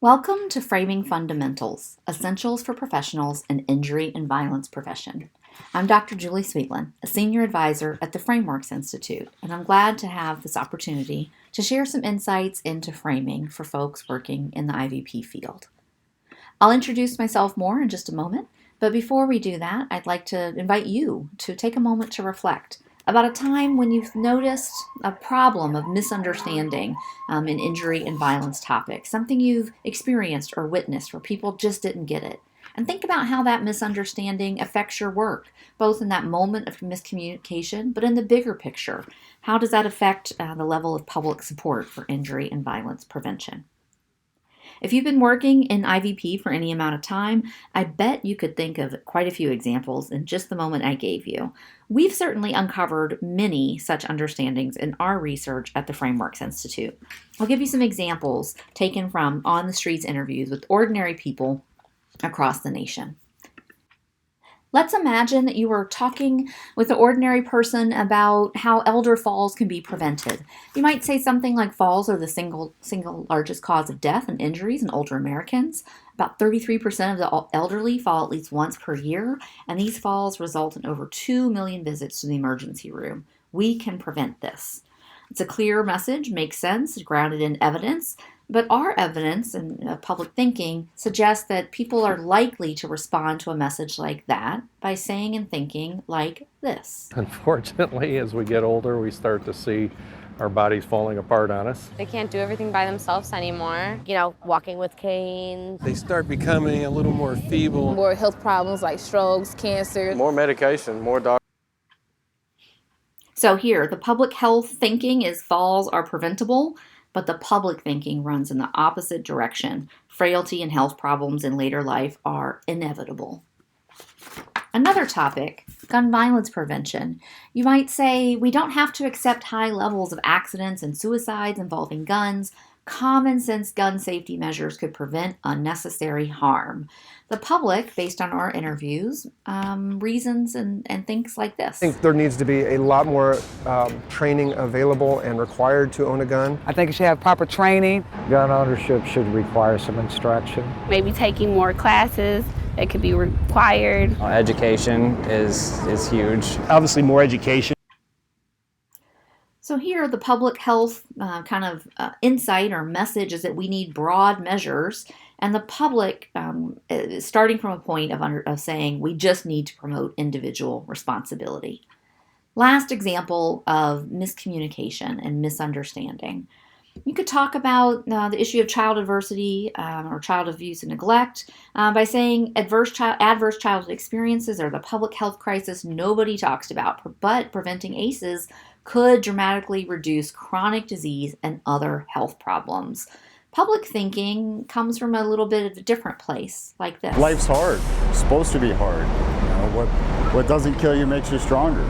Welcome to Framing Fundamentals, Essentials for Professionals in Injury and Violence Prevention. I'm Dr. Julie Sweetland, a Senior Advisor at the Frameworks Institute, and I'm glad to have this opportunity to share some insights into framing for folks working in the IVP field. I'll introduce myself more in just a moment, but before we do that, I'd like to invite you to take a moment to reflect about a time when you've noticed a problem of misunderstanding in injury and violence topics, something you've experienced or witnessed where people just didn't get it. And think about how that misunderstanding affects your work, both in that moment of miscommunication, but in the bigger picture. How does that affect the level of public support for injury and violence prevention? If you've been working in IVP for any amount of time, I bet you could think of quite a few examples in just the moment I gave you. We've certainly uncovered many such understandings in our research at the Frameworks Institute. I'll give you some examples taken from on-the-streets interviews with ordinary people across the nation. Let's imagine that you were talking with an ordinary person about how elder falls can be prevented. You might say something like falls are the single largest cause of death and injuries in older Americans. About 33% of the elderly fall at least once per year, and these falls result in over 2 million visits to the emergency room. We can prevent this. It's a clear message, makes sense, grounded in evidence. But our evidence and public thinking suggests that people are likely to respond to a message like that by saying and thinking like this. Unfortunately, as we get older, we start to see our bodies falling apart on us. They can't do everything by themselves anymore. Walking with canes. They start becoming a little more feeble. More health problems like strokes, cancer. More medication, more doctors. So here, the public health thinking is falls are preventable, but the public thinking runs in the opposite direction. Frailty and health problems in later life are inevitable. Another topic, gun violence prevention. You might say we don't have to accept high levels of accidents and suicides involving guns. Common sense gun safety measures could prevent unnecessary harm. The public, based on our interviews, reasons and thinks like this. I think there needs to be a lot more training available and required to own a gun. I think it should have proper training. Gun ownership should require some instruction. Maybe taking more classes that could be required. Education is huge. Obviously more education. So here, the public health insight or message is that we need broad measures, and the public is starting from a point of saying we just need to promote individual responsibility. Last example of miscommunication and misunderstanding. You could talk about the issue of child adversity or child abuse and neglect by saying adverse childhood experiences are the public health crisis nobody talks about, but preventing ACEs could dramatically reduce chronic disease and other health problems. Public thinking comes from a little bit of a different place, like this. Life's hard. It's supposed to be hard. What doesn't kill you makes you stronger.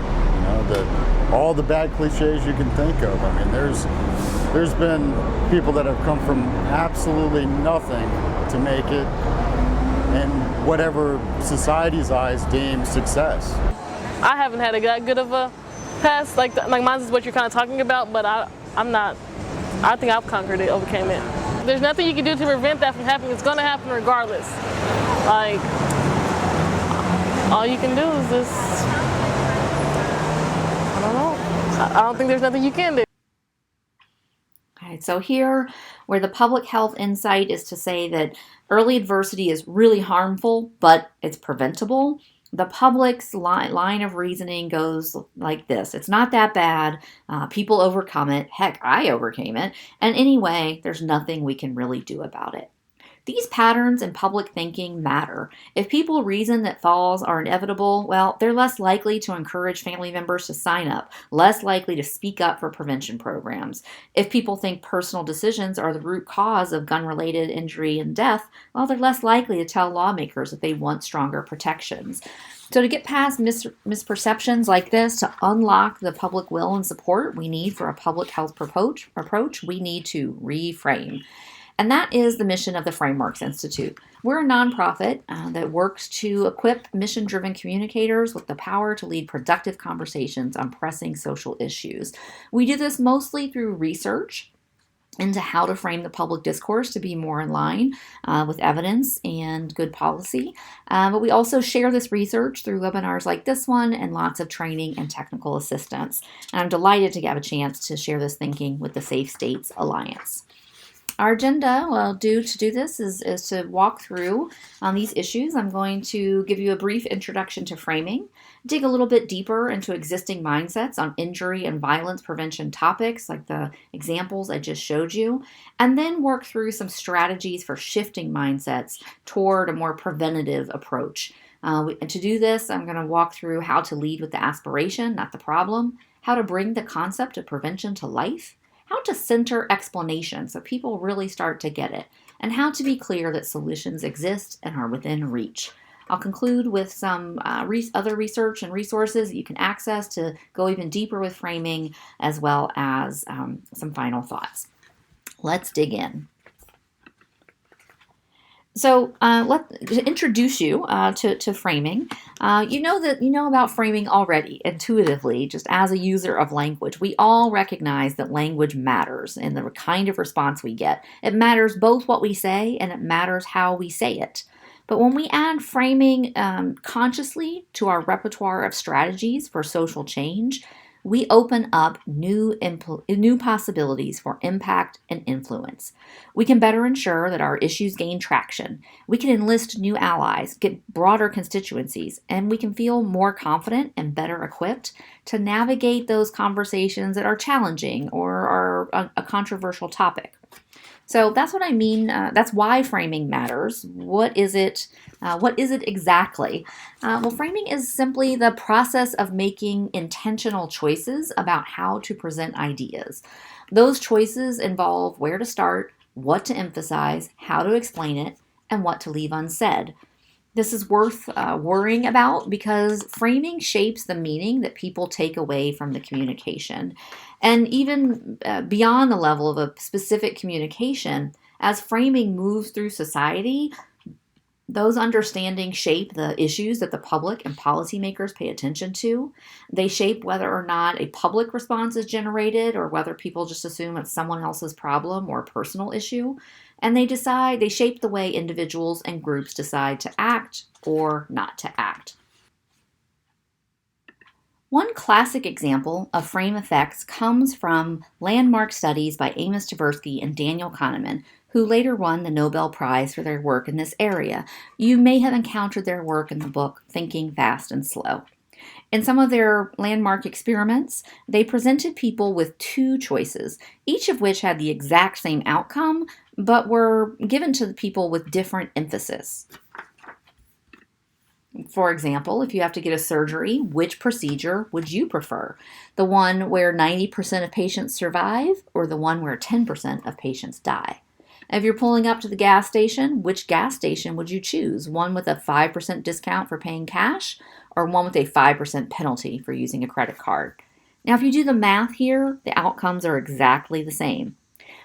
All the bad cliches you can think of. I mean, there's been people that have come from absolutely nothing to make it in whatever society's eyes deems success. I haven't had that good of a past, like mine is what you're kind of talking about, but I'm not. I think I've conquered it, overcame it. There's nothing you can do to prevent that from happening. It's going to happen regardless. Like, all you can do is just, I don't know. I don't think there's nothing you can do. All right, so here, where the public health insight is to say that early adversity is really harmful, but it's preventable, the public's line of reasoning goes like this. It's not that bad. People overcome it. Heck, I overcame it. And anyway, there's nothing we can really do about it. These patterns in public thinking matter. If people reason that falls are inevitable, well, they're less likely to encourage family members to sign up, less likely to speak up for prevention programs. If people think personal decisions are the root cause of gun-related injury and death, well, they're less likely to tell lawmakers that they want stronger protections. So to get past misperceptions like this, to unlock the public will and support we need for a public health approach, we need to reframe. And that is the mission of the Frameworks Institute. We're a nonprofit that works to equip mission-driven communicators with the power to lead productive conversations on pressing social issues. We do this mostly through research, into how to frame the public discourse to be more in line with evidence and good policy. But we also share this research through webinars like this one and lots of training and technical assistance. And I'm delighted to have a chance to share this thinking with the Safe States Alliance. Our agenda, to do this is to walk through these issues. I'm going to give you a brief introduction to framing, dig a little bit deeper into existing mindsets on injury and violence prevention topics like the examples I just showed you, and then work through some strategies for shifting mindsets toward a more preventative approach. And to do this, I'm going to walk through how to lead with the aspiration, not the problem, how to bring the concept of prevention to life, how to center explanation so people really start to get it, and how to be clear that solutions exist and are within reach. I'll conclude with some other research and resources that you can access to go even deeper with framing, as well as some final thoughts. Let's dig in. So to introduce you to framing, you know about framing already intuitively, just as a user of language. We all recognize that language matters in the kind of response we get. It matters both what we say and it matters how we say it. But when we add framing consciously to our repertoire of strategies for social change, we open up new possibilities for impact and influence. We can better ensure that our issues gain traction. We can enlist new allies, get broader constituencies, and we can feel more confident and better equipped to navigate those conversations that are challenging or are a controversial topic. So that's what I mean. That's why framing matters. What is it? What is it exactly? Well, framing is simply the process of making intentional choices about how to present ideas. Those choices involve where to start, what to emphasize, how to explain it, and what to leave unsaid. This is worth worrying about because framing shapes the meaning that people take away from the communication. And even beyond the level of a specific communication, as framing moves through society, those understandings shape the issues that the public and policymakers pay attention to. They shape whether or not a public response is generated or whether people just assume it's someone else's problem or a personal issue. And they shape the way individuals and groups decide to act or not to act. One classic example of frame effects comes from landmark studies by Amos Tversky and Daniel Kahneman, who later won the Nobel Prize for their work in this area. You may have encountered their work in the book Thinking Fast and Slow. In some of their landmark experiments, they presented people with two choices, each of which had the exact same outcome, but were given to the people with different emphasis. For example, if you have to get a surgery, which procedure would you prefer? The one where 90% of patients survive or the one where 10% of patients die? If you're pulling up to the gas station, which gas station would you choose? One with a 5% discount for paying cash or one with a 5% penalty for using a credit card? Now, if you do the math here, the outcomes are exactly the same.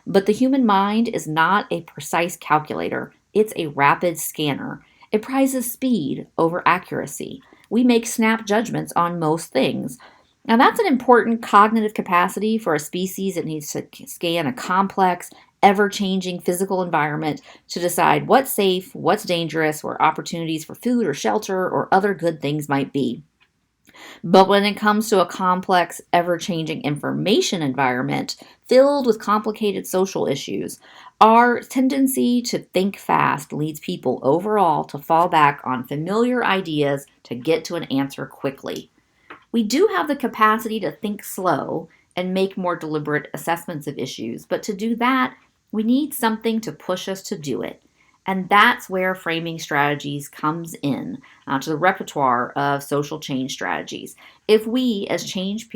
But the human mind is not a precise calculator. It's a rapid scanner. It prizes speed over accuracy. We make snap judgments on most things. Now, that's an important cognitive capacity for a species that needs to scan a complex, ever-changing physical environment to decide what's safe, what's dangerous, where opportunities for food or shelter or other good things might be. But when it comes to a complex, ever-changing information environment filled with complicated social issues, our tendency to think fast leads people overall to fall back on familiar ideas to get to an answer quickly. We do have the capacity to think slow and make more deliberate assessments of issues, but to do that, we need something to push us to do it. And that's where framing strategies comes in to the repertoire of social change strategies. If we, as change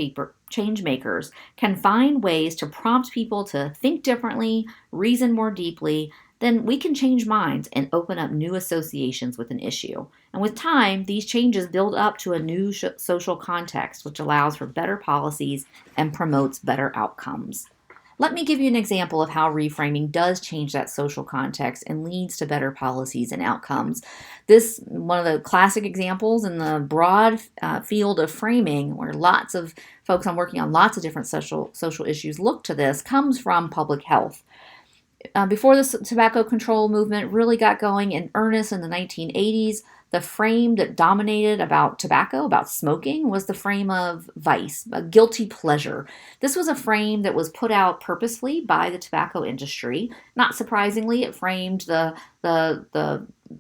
makers, can find ways to prompt people to think differently, reason more deeply, then we can change minds and open up new associations with an issue. And with time, these changes build up to a new social context, which allows for better policies and promotes better outcomes. Let me give you an example of how reframing does change that social context and leads to better policies and outcomes. This one of the classic examples in the broad field of framing, where lots of folks working on lots of different social issues look to this, comes from public health. Before the tobacco control movement really got going in earnest in the 1980s, the frame that dominated about tobacco, about smoking, was the frame of vice, a guilty pleasure. This was a frame that was put out purposefully by the tobacco industry. Not surprisingly, it framed the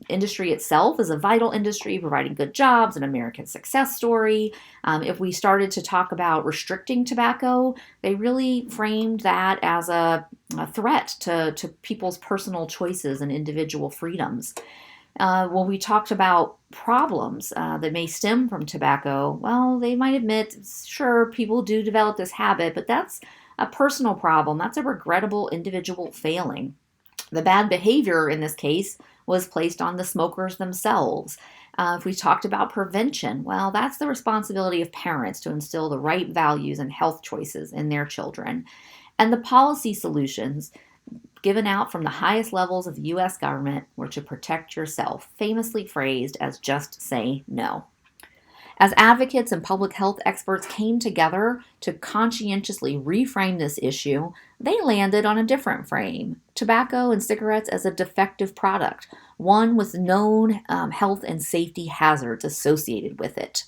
industry itself as a vital industry providing good jobs, an American success story. If we started to talk about restricting tobacco, they really framed that as a threat to people's personal choices and individual freedoms. When we talked about problems that may stem from tobacco, well, they might admit, sure, people do develop this habit, but that's a personal problem. That's a regrettable individual failing. The bad behavior in this case was placed on the smokers themselves. If we talked about prevention, well, that's the responsibility of parents to instill the right values and health choices in their children. And the policy solutions given out from the highest levels of the U.S. government were to protect yourself, famously phrased as just say no. As advocates and public health experts came together to conscientiously reframe this issue, they landed on a different frame: tobacco and cigarettes as a defective product, one with known health and safety hazards associated with it.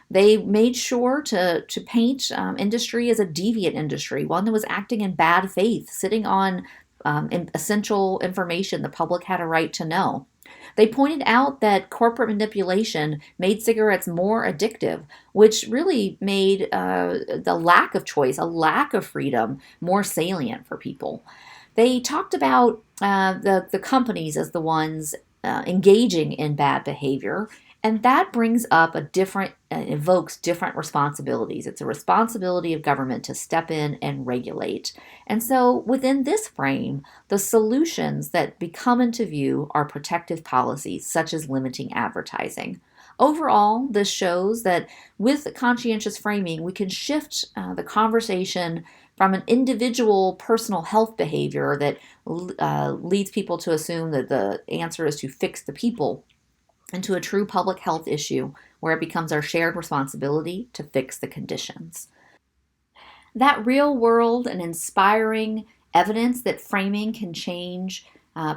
They made sure to paint industry as a deviant industry, one that was acting in bad faith, sitting on essential information the public had a right to know. They pointed out that corporate manipulation made cigarettes more addictive, which really made the lack of choice, a lack of freedom, more salient for people. They talked about the companies as the ones engaging in bad behavior, and that brings up evokes different responsibilities. It's a responsibility of government to step in and regulate. And so within this frame, the solutions that become into view are protective policies, such as limiting advertising. Overall, this shows that with conscientious framing, we can shift the conversation from an individual personal health behavior that leads people to assume that the answer is to fix the people, into a true public health issue where it becomes our shared responsibility to fix the conditions. That real world and inspiring evidence that framing can change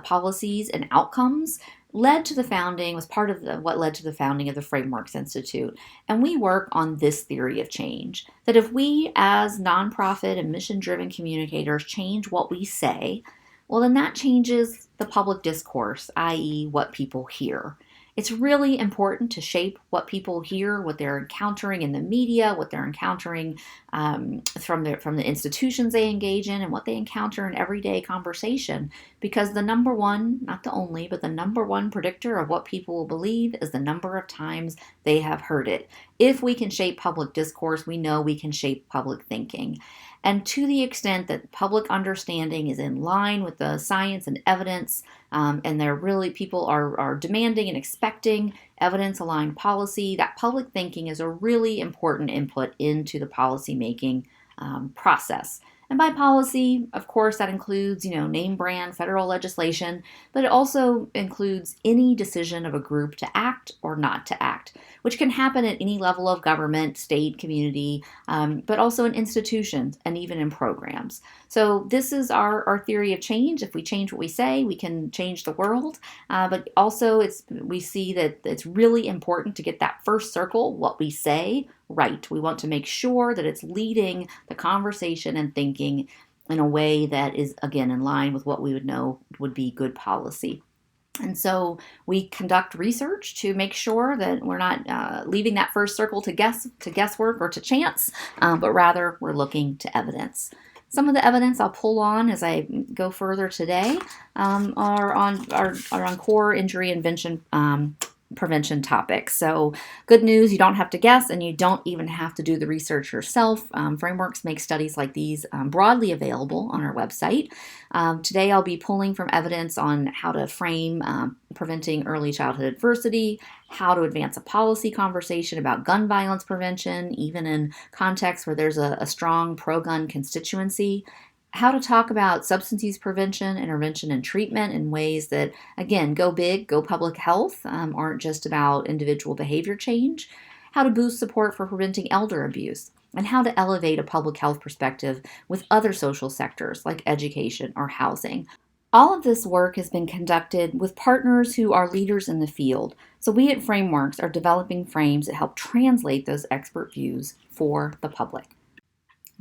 policies and outcomes was part of what led to the founding of the Frameworks Institute. And we work on this theory of change, that if we as nonprofit and mission-driven communicators change what we say, well, then that changes the public discourse, i.e. what people hear. It's really important to shape what people hear, what they're encountering in the media, what they're encountering from the institutions they engage in, and what they encounter in everyday conversation. Because the number one, not the only, but the number one predictor of what people will believe is the number of times they have heard it. If we can shape public discourse, we know we can shape public thinking. And to the extent that public understanding is in line with the science and evidence, and people are demanding and expecting evidence-aligned policy, that public thinking is a really important input into the policy-making process. And by policy, of course, that includes, name brand federal legislation, but it also includes any decision of a group to act or not to act, which can happen at any level of government, state, community, but also in institutions and even in programs. So this is our theory of change. If we change what we say, we can change the world. But also we see that it's really important to get that first circle, what we say, right. We want to make sure that it's leading the conversation and thinking in a way that is, again, in line with what we would know would be good policy. And so we conduct research to make sure that we're not leaving that first circle to guesswork or to chance, but rather we're looking to evidence. Some of the evidence I'll pull on as I go further today are on core injury and prevention topics. So good news, you don't have to guess and you don't even have to do the research yourself. Frameworks make studies like these broadly available on our website. Today I'll be pulling from evidence on how to frame preventing early childhood adversity, how to advance a policy conversation about gun violence prevention, even in contexts where there's a strong pro-gun constituency, how to talk about substance use prevention, intervention, and treatment in ways that, again, go big, go public health, aren't just about individual behavior change, how to boost support for preventing elder abuse, and how to elevate a public health perspective with other social sectors like education or housing. All of this work has been conducted with partners who are leaders in the field. So we at Frameworks are developing frames that help translate those expert views for the public.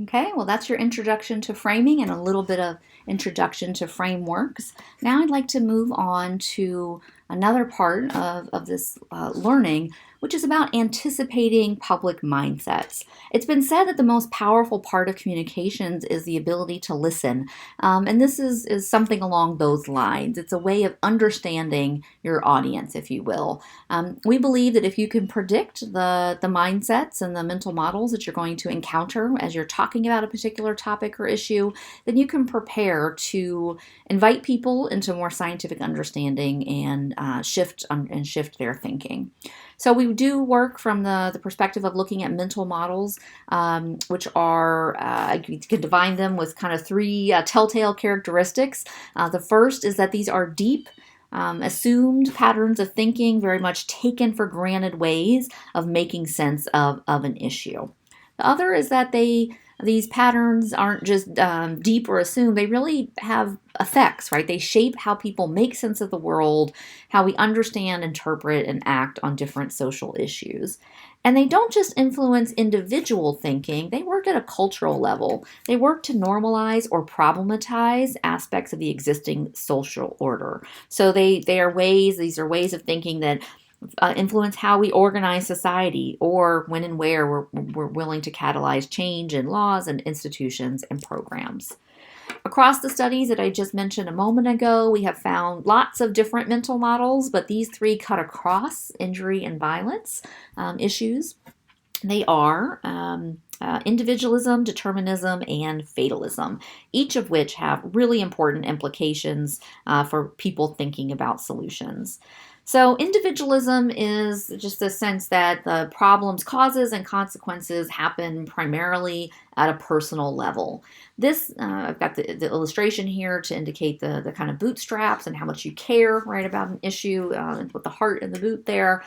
Okay, well, that's your introduction to framing and a little bit of introduction to frameworks. Now I'd like to move on to another part of this learning, which is about anticipating public mindsets. It's been said that the most powerful part of communications is the ability to listen, and this is something along those lines. It's a way of understanding your audience, if you will. We believe that if you can predict the mindsets and the mental models that you're going to encounter as you're talking about a particular topic or issue, then you can prepare to invite people into more scientific understanding and shift their thinking. So we do work from the perspective of looking at mental models, which are, you can define them with kind of three telltale characteristics. The first is that these are deep, assumed patterns of thinking, very much taken for granted ways of making sense of an issue. The other is that these patterns aren't just deep or assumed, they really have effects, right? They shape how people make sense of the world, how we understand, interpret, and act on different social issues. And they don't just influence individual thinking, they work at a cultural level. They work to normalize or problematize aspects of the existing social order. So these are ways of thinking that influence how we organize society, or when and where we're willing to catalyze change in laws and institutions and programs. Across the studies that I just mentioned a moment ago, we have found lots of different mental models, but these three cut across injury and violence issues. They are individualism, determinism, and fatalism, each of which have really important implications for people thinking about solutions. So individualism is just the sense that the problems, causes, and consequences happen primarily at a personal level. This, I've got the illustration here to indicate the kind of bootstraps and how much you care, right, about an issue with the heart and the boot there.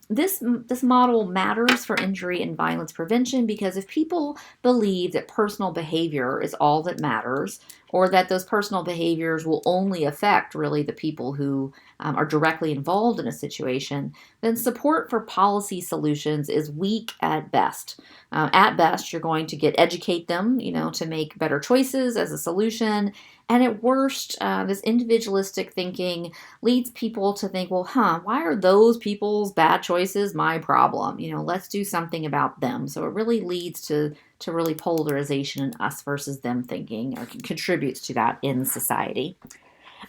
This model matters for injury and violence prevention because if people believe that personal behavior is all that matters, or that those personal behaviors will only affect really the people who are directly involved in a situation, then support for policy solutions is weak at best. At best, you're going to educate them, to make better choices as a solution. And at worst, this individualistic thinking leads people to think, well, why are those people's bad choices my problem? Let's do something about them. So it really leads to really polarization in us versus them thinking, or contributes to that in society.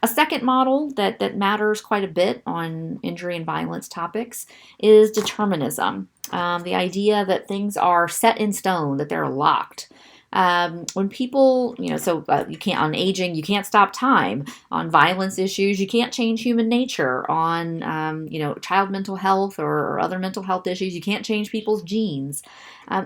A second model that matters quite a bit on injury and violence topics is determinism. The idea that things are set in stone, that they're locked. When people, you can't, on aging, you can't stop time. On violence issues, you can't change human nature. On, child mental health or other mental health issues, you can't change people's genes.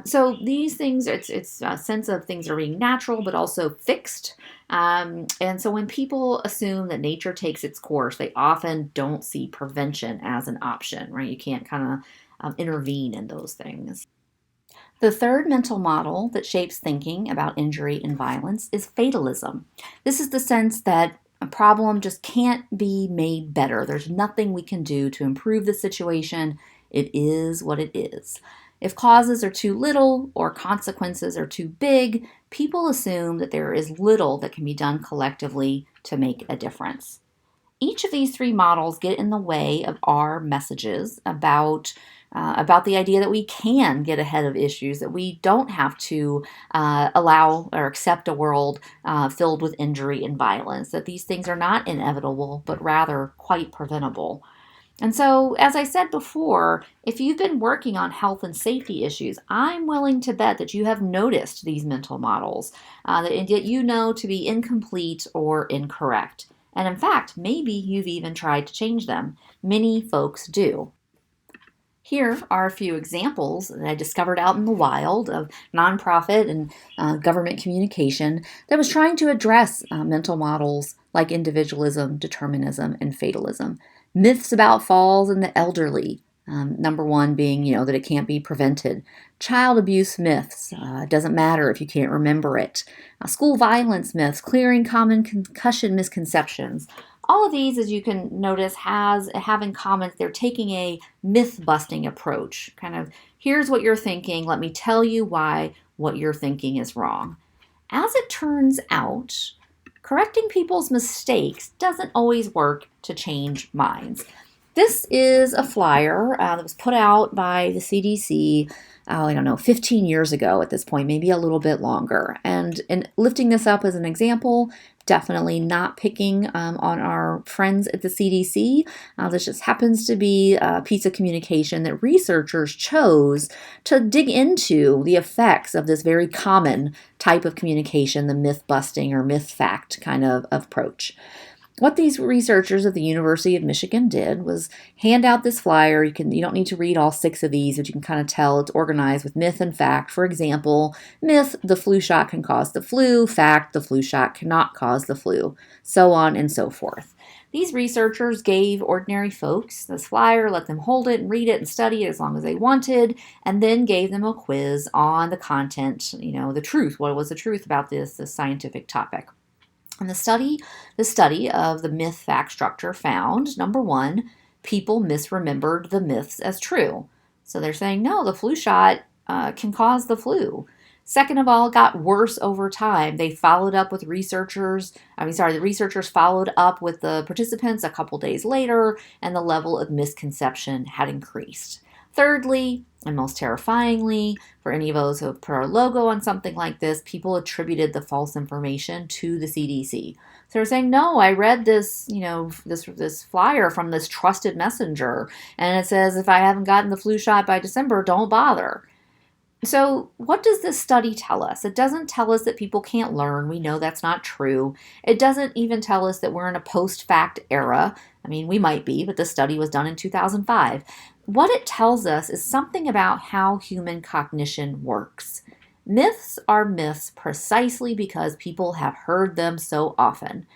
So these things, it's a sense of things are being natural, but also fixed. And so when people assume that nature takes its course, they often don't see prevention as an option, right? You can't kind of intervene in those things. The third mental model that shapes thinking about injury and violence is fatalism. This is the sense that a problem just can't be made better. There's nothing we can do to improve the situation. It is what it is. If causes are too little or consequences are too big, people assume that there is little that can be done collectively to make a difference. Each of these three models get in the way of our messages about the idea that we can get ahead of issues, that we don't have to allow or accept a world filled with injury and violence, that these things are not inevitable, but rather quite preventable. And so, as I said before, if you've been working on health and safety issues, I'm willing to bet that you have noticed these mental models, that yet you know to be incomplete or incorrect. And in fact, maybe you've even tried to change them. Many folks do. Here are a few examples that I discovered out in the wild of nonprofit and government communication that was trying to address mental models like individualism, determinism, and fatalism. Myths about falls in the elderly, Number one being, that it can't be prevented. Child abuse myths. It doesn't matter if you can't remember it. School violence myths, clearing common concussion misconceptions. All of these, as you can notice, have in common they're taking a myth-busting approach. Kind of, here's what you're thinking. Let me tell you why what you're thinking is wrong. As it turns out, correcting people's mistakes doesn't always work to change minds. This is a flyer that was put out by the CDC, 15 years ago at this point, maybe a little bit longer. And in lifting this up as an example, definitely not picking on our friends at the CDC. This just happens to be a piece of communication that researchers chose to dig into the effects of this very common type of communication, the myth-busting or myth-fact kind of approach. What these researchers at the University of Michigan did was hand out this flyer. You don't need to read all 6 of these, but you can kind of tell it's organized with myth and fact. For example, myth, the flu shot can cause the flu. Fact, the flu shot cannot cause the flu. So on and so forth. These researchers gave ordinary folks this flyer, let them hold it and read it and study it as long as they wanted, and then gave them a quiz on the content, the truth. What was the truth about this scientific topic? And the study of the myth-fact structure found, number one, people misremembered the myths as true. So they're saying, no, the flu shot can cause the flu. Second of all, it got worse over time. They followed up with the researchers followed up with the participants a couple days later, and the level of misconception had increased. Thirdly, and most terrifyingly, for any of those who have put our logo on something like this, people attributed the false information to the CDC. So they're saying, no, I read this, this flyer from this trusted messenger, and it says if I haven't gotten the flu shot by December, don't bother. So what does this study tell us? It doesn't tell us that people can't learn. We know that's not true. It doesn't even tell us that we're in a post-fact era. I mean, we might be, but this study was done in 2005. What it tells us is something about how human cognition works. Myths are myths precisely because people have heard them so often.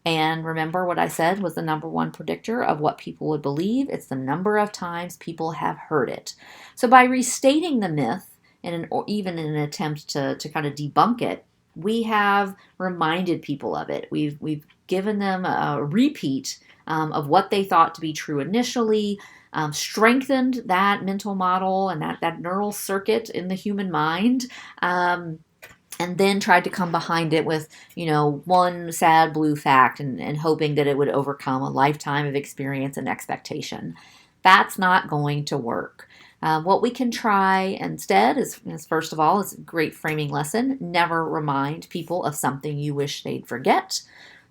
And remember what I said was the number one predictor of what people would believe. It's the number of times people have heard it. So by restating the myth, even in an attempt to kind of debunk it, we have reminded people of it. We've given them a repeat of what they thought to be true initially, strengthened that mental model and that neural circuit in the human mind, and then tried to come behind it with, one sad blue fact and hoping that it would overcome a lifetime of experience and expectation. That's not going to work. What we can try instead is first of all, it's a great framing lesson. Never remind people of something you wish they'd forget.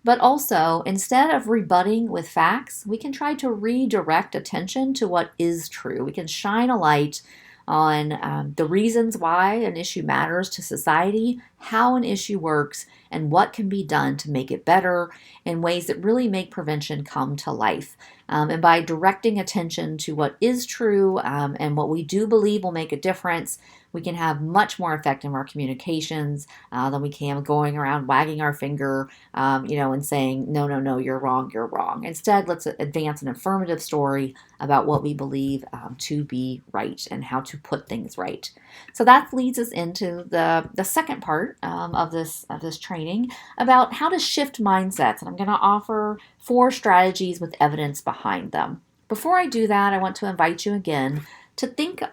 But also, instead of rebutting with facts, we can try to redirect attention to what is true. We can shine a light on the reasons why an issue matters to society, how an issue works, and what can be done to make it better in ways that really make prevention come to life. And by directing attention to what is true and what we do believe will make a difference, we can have much more effect in our communications than we can going around wagging our finger, and saying, no, you're wrong. Instead, let's advance an affirmative story about what we believe to be right and how to put things right. So that leads us into the second part of this training about how to shift mindsets. And I'm going to offer 4 strategies with evidence behind them. Before I do that, I want to invite you again to think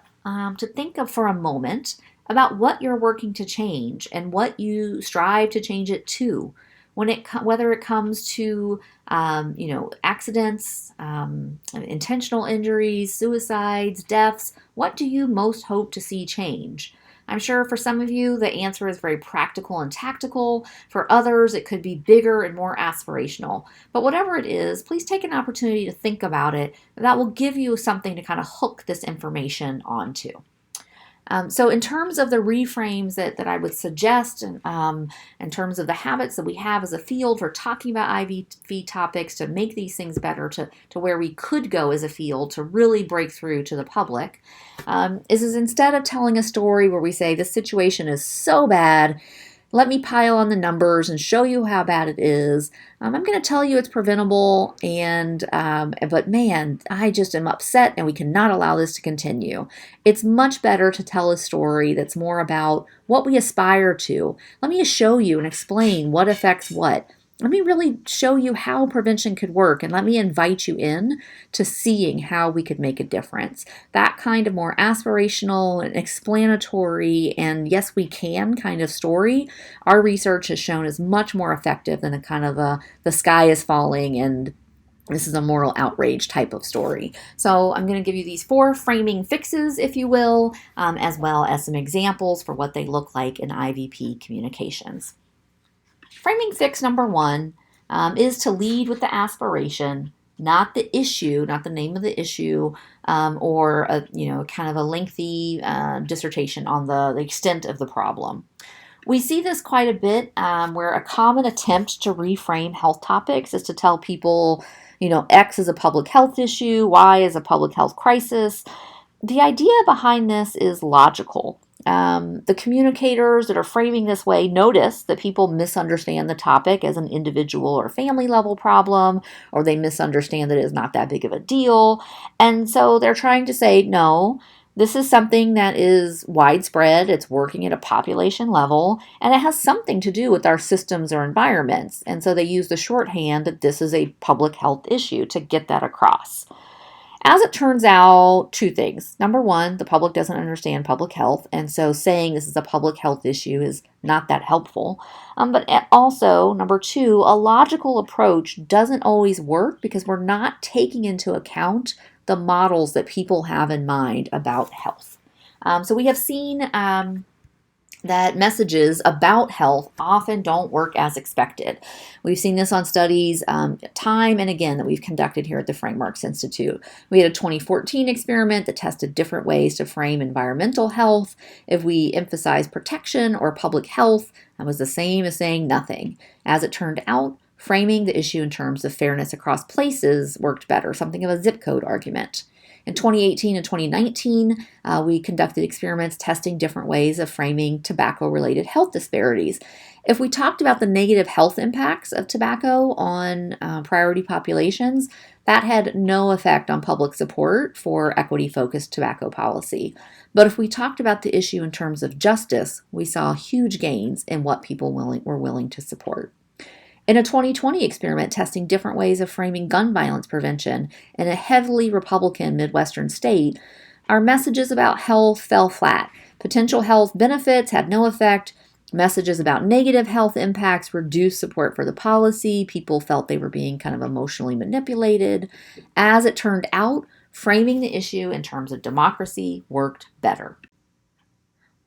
of for a moment about what you're working to change and what you strive to change it to. Whether it comes to accidents, intentional injuries, suicides, deaths, what do you most hope to see change? I'm sure for some of you, the answer is very practical and tactical. For others, it could be bigger and more aspirational. But whatever it is, please take an opportunity to think about it. That will give you something to kind of hook this information onto. So in terms of the reframes that I would suggest, in terms of the habits that we have as a field for talking about IVP topics to make these things better, to where we could go as a field to really break through to the public, is instead of telling a story where we say this situation is so bad, let me pile on the numbers and show you how bad it is. I'm going to tell you it's preventable, but man, I just am upset and we cannot allow this to continue. It's much better to tell a story that's more about what we aspire to. Let me show you and explain what affects what. Let me really show you how prevention could work, and let me invite you in to seeing how we could make a difference. That kind of more aspirational and explanatory and yes we can kind of story, our research has shown is much more effective than a kind of the sky is falling and this is a moral outrage type of story. So I'm going to give you these 4 framing fixes, if you will, as well as some examples for what they look like in IVP communications. Framing fix number 1 is to lead with the aspiration, not the issue, not the name of the issue, or kind of a lengthy dissertation on the extent of the problem. We see this quite a bit where a common attempt to reframe health topics is to tell people, X is a public health issue, Y is a public health crisis. The idea behind this is logical. The communicators that are framing this way notice that people misunderstand the topic as an individual or family level problem, or they misunderstand that it is not that big of a deal. And so they're trying to say, no, this is something that is widespread, it's working at a population level, and it has something to do with our systems or environments. And so they use the shorthand that this is a public health issue to get that across. As it turns out, 2 things. Number 1, the public doesn't understand public health, and so saying this is a public health issue is not that helpful. But also, number 2, a logical approach doesn't always work because we're not taking into account the models that people have in mind about health. So we have seen that messages about health often don't work as expected. We've seen this on studies time and again that we've conducted here at the Frameworks Institute. We had a 2014 experiment that tested different ways to frame environmental health. If we emphasize protection or public health, that was the same as saying nothing. As it turned out, framing the issue in terms of fairness across places worked better, something of a zip code argument. In 2018 and 2019, we conducted experiments testing different ways of framing tobacco-related health disparities. If we talked about the negative health impacts of tobacco on priority populations, that had no effect on public support for equity-focused tobacco policy. But if we talked about the issue in terms of justice, we saw huge gains in what people were willing to support. In a 2020 experiment testing different ways of framing gun violence prevention in a heavily Republican Midwestern state, our messages about health fell flat. Potential health benefits had no effect. Messages about negative health impacts reduced support for the policy. People felt they were being kind of emotionally manipulated. As it turned out, framing the issue in terms of democracy worked better.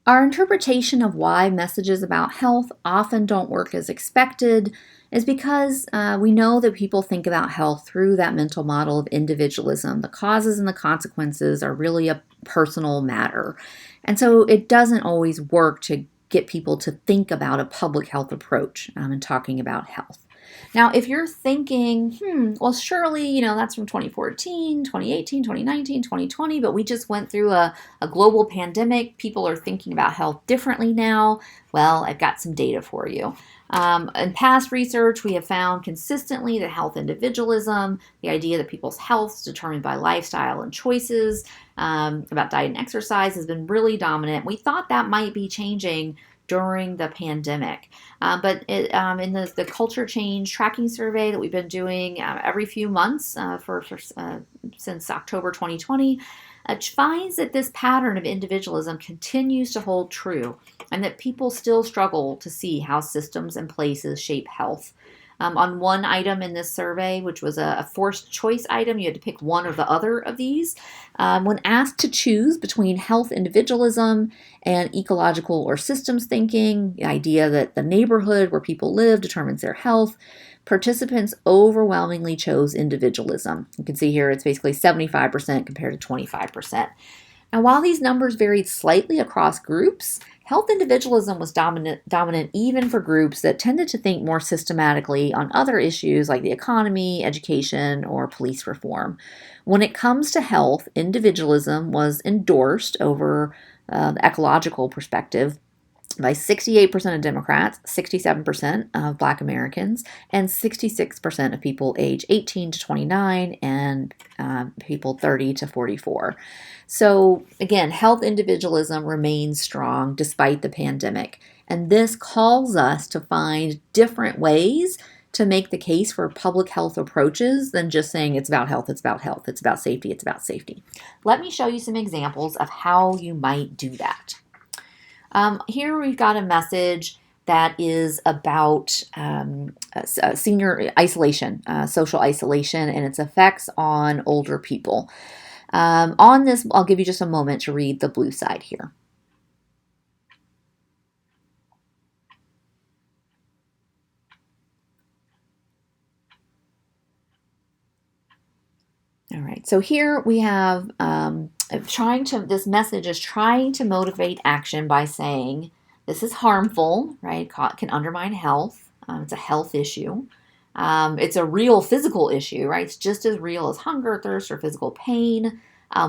Our interpretation of why messages about health often don't work as expected is because we know that people think about health through that mental model of individualism. The causes and the consequences are really a personal matter. And so it doesn't always work to get people to think about a public health approach in talking about health. Now, if you're thinking, well, surely, that's from 2014, 2018, 2019, 2020, but we just went through a global pandemic. People are thinking about health differently now. Well, I've got some data for you. In past research, we have found consistently that health individualism, the idea that people's health is determined by lifestyle and choices about diet and exercise has been really dominant. We thought that might be changing during the pandemic. But in the culture change tracking survey that we've been doing every few months since October 2020, finds that this pattern of individualism continues to hold true and that people still struggle to see how systems and places shape health. On one item in this survey, which was a forced choice item, you had to pick one or the other of these. When asked to choose between health individualism and ecological or systems thinking, the idea that the neighborhood where people live determines their health, participants overwhelmingly chose individualism. You can see here it's basically 75% compared to 25%. Now, while these numbers varied slightly across groups, health individualism was dominant even for groups that tended to think more systematically on other issues like the economy, education, or police reform. When it comes to health, individualism was endorsed over the ecological perspective, by 68% of Democrats, 67% of Black Americans, and 66% of people age 18 to 29 and people 30 to 44. So again, health individualism remains strong despite the pandemic. And this calls us to find different ways to make the case for public health approaches than just saying it's about health, it's about health, it's about safety, it's about safety. Let me show you some examples of how you might do that. Here we've got a message that is about senior isolation, social isolation, and its effects on older people. On this, I'll give you just a moment to read the blue side here. All right, so here we have this message is trying to motivate action by saying this is harmful, right? Can undermine health. It's a health issue. It's a real physical issue, right? It's just as real as hunger, thirst, or physical pain.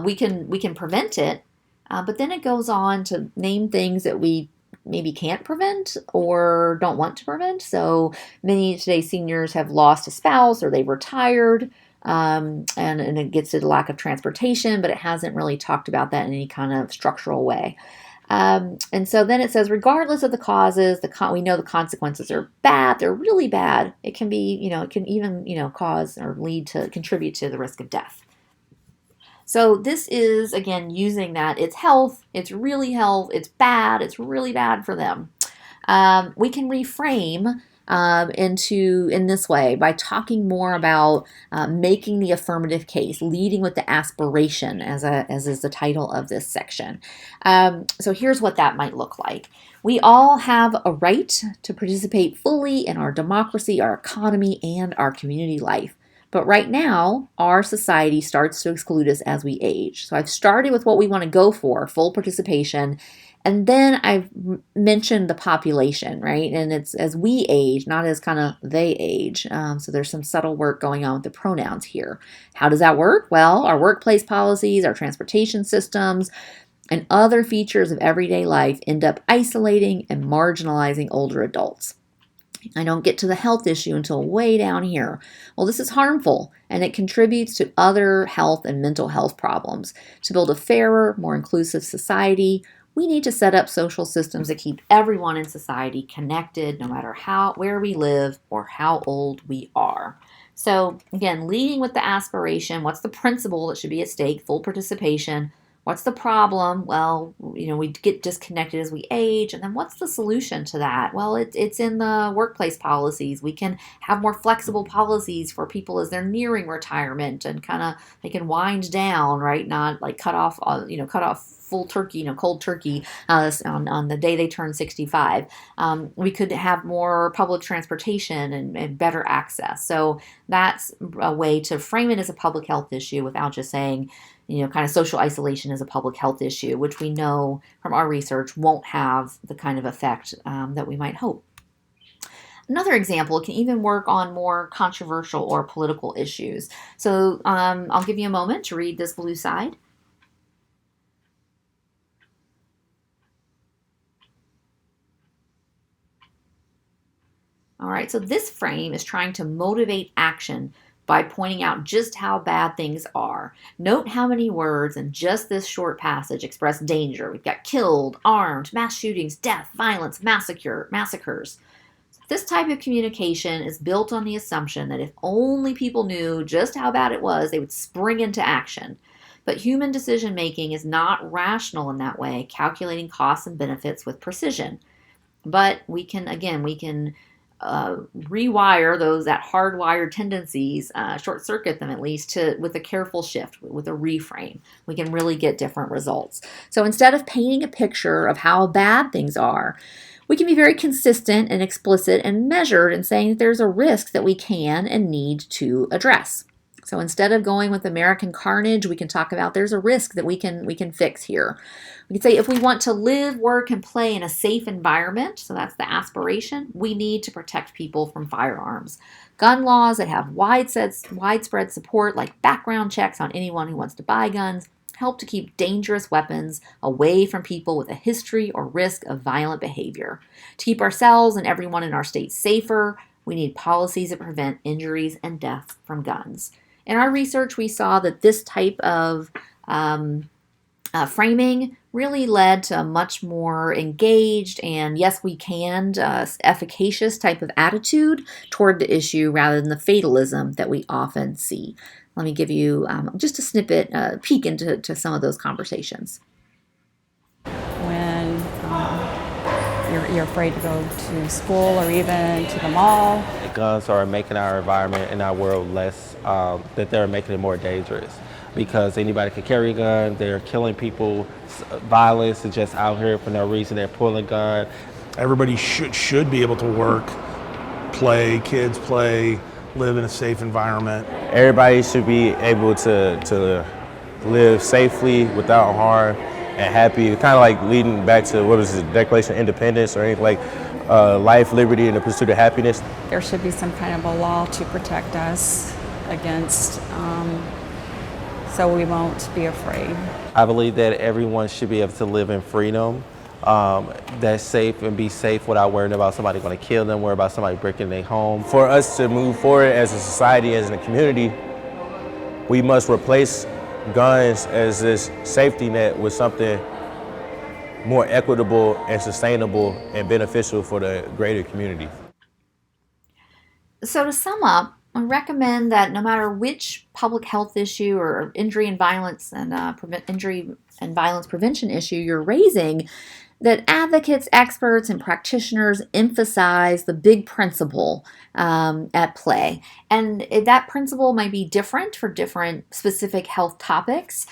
We can prevent it, but then it goes on to name things that we maybe can't prevent or don't want to prevent. So many today's seniors have lost a spouse or they've retired. And it gets to the lack of transportation, but it hasn't really talked about that in any kind of structural way. And so then it says, regardless of the causes, we know the consequences are bad. They're really bad. It can be, it can even, cause or contribute to the risk of death. So this is, again, using that it's health, it's really health, it's bad, it's really bad for them. We can reframe in this way by talking more about making the affirmative case, leading with the aspiration, as is the title of this section. So here's what that might look like. We all have a right to participate fully in our democracy, our economy, and our community life. But right now, our society starts to exclude us as we age. So I've started with what we want to go for, full participation. And then I've mentioned the population, right? And it's as we age, not as kind of they age. So there's some subtle work going on with the pronouns here. How does that work? Well, our workplace policies, our transportation systems, and other features of everyday life end up isolating and marginalizing older adults. I don't get to the health issue until way down here. Well, this is harmful, and it contributes to other health and mental health problems. To build a fairer, more inclusive society, we need to set up social systems that keep everyone in society connected, no matter where we live or how old we are. So again, leading with the aspiration, what's the principle that should be at stake? Full participation. What's the problem? Well, we get disconnected as we age. And then what's the solution to that? Well, it's in the workplace policies. We can have more flexible policies for people as they're nearing retirement and they can wind down, right? Not like cut off full turkey, cold turkey on the day they turn 65. We could have more public transportation and better access. So that's a way to frame it as a public health issue without just saying, kind of social isolation is a public health issue, which we know from our research won't have the kind of effect that we might hope. Another example, it can even work on more controversial or political issues. So I'll give you a moment to read this blue side. All right, so this frame is trying to motivate action by pointing out just how bad things are. Note how many words in just this short passage express danger. We've got killed, armed, mass shootings, death, violence, massacres. This type of communication is built on the assumption that if only people knew just how bad it was, they would spring into action. But human decision making is not rational in that way, calculating costs and benefits with precision. But we can rewire that hardwired tendencies, short circuit them at least with a careful shift, with a reframe. We can really get different results. So instead of painting a picture of how bad things are, we can be very consistent and explicit and measured in saying that there's a risk that we can and need to address. So instead of going with American carnage, we can talk about there's a risk that we can fix here. We can say if we want to live, work, and play in a safe environment, so that's the aspiration, we need to protect people from firearms. Gun laws that have widespread support, like background checks on anyone who wants to buy guns, help to keep dangerous weapons away from people with a history or risk of violent behavior. To keep ourselves and everyone in our state safer, we need policies that prevent injuries and death from guns. In our research, we saw that this type of framing really led to a much more engaged and, yes, we can, efficacious type of attitude toward the issue rather than the fatalism that we often see. Let me give you just a snippet, peek into some of those conversations. When you're afraid to go to school or even to the mall. Guns are making our environment and our world less, that they're making it more dangerous because anybody can carry a gun, they're killing people, violence is just out here for no reason, they're pulling a gun. Everybody should be able to work, play, kids play, live in a safe environment. Everybody should be able to live safely without harm and happy, kind of like leading back to what was the Declaration of Independence or anything like life, liberty, and the pursuit of happiness. There should be some kind of a law to protect us against, so we won't be afraid. I believe that everyone should be able to live in freedom, that's safe and be safe without worrying about somebody going to kill them, worry about somebody breaking their home. For us to move forward as a society, as a community, we must replace guns as this safety net with something more equitable and sustainable and beneficial for the greater community. So to sum up, I recommend that no matter which public health issue or injury and violence and injury and violence prevention issue you're raising, that advocates, experts, and practitioners emphasize the big principle at play. And that principle might be different for different specific health topics.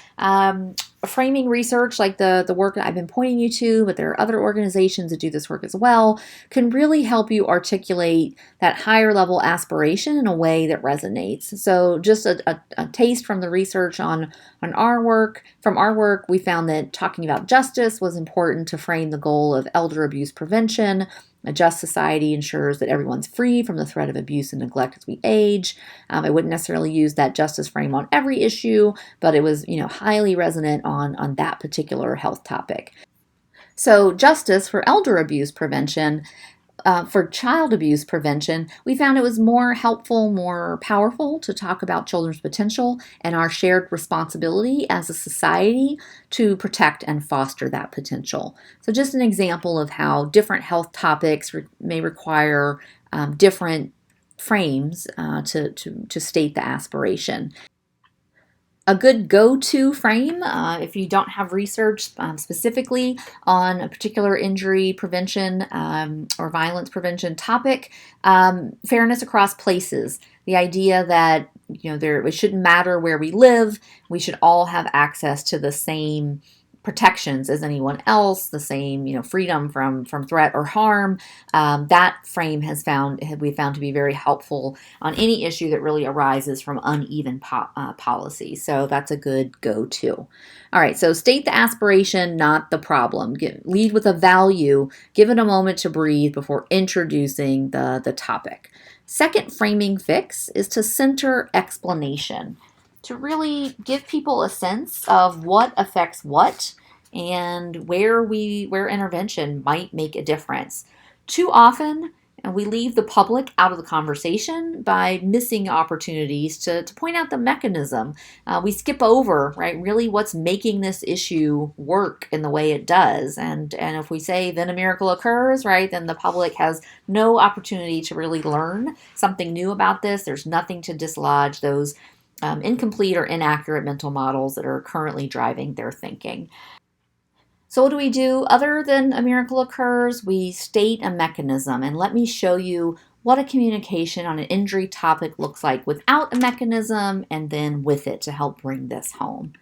Framing research like the work that I've been pointing you to, but there are other organizations that do this work as well, can really help you articulate that higher level aspiration in a way that resonates. So just a taste from the research on our work. From our work, we found that talking about justice was important to frame the goal of elder abuse prevention. A just society ensures that everyone's free from the threat of abuse and neglect as we age. I wouldn't necessarily use that justice frame on every issue, but it was, highly resonant on that particular health topic. So justice for elder abuse prevention, for child abuse prevention, we found it was more helpful, more powerful to talk about children's potential and our shared responsibility as a society to protect and foster that potential. So just an example of how different health topics may require different frames to state the aspiration. A good go-to frame, if you don't have research specifically on a particular injury prevention or violence prevention topic, fairness across places. The idea that it shouldn't matter where we live, we should all have access to the same protections as anyone else, the same freedom from threat or harm. That frame we found to be very helpful on any issue that really arises from uneven policy. So that's a good go-to. All right, so state the aspiration, not the problem. Lead with a value. Give it a moment to breathe before introducing the topic. Second framing fix is to center explanation, to really give people a sense of what affects what and where intervention might make a difference. Too often, we leave the public out of the conversation by missing opportunities to point out the mechanism. We skip over, really what's making this issue work in the way it does. And if we say, then a miracle occurs, then the public has no opportunity to really learn something new about this. There's nothing to dislodge those incomplete or inaccurate mental models that are currently driving their thinking. So what do we do other than a miracle occurs? We state a mechanism, and let me show you what a communication on an injury topic looks like without a mechanism and then with it to help bring this home.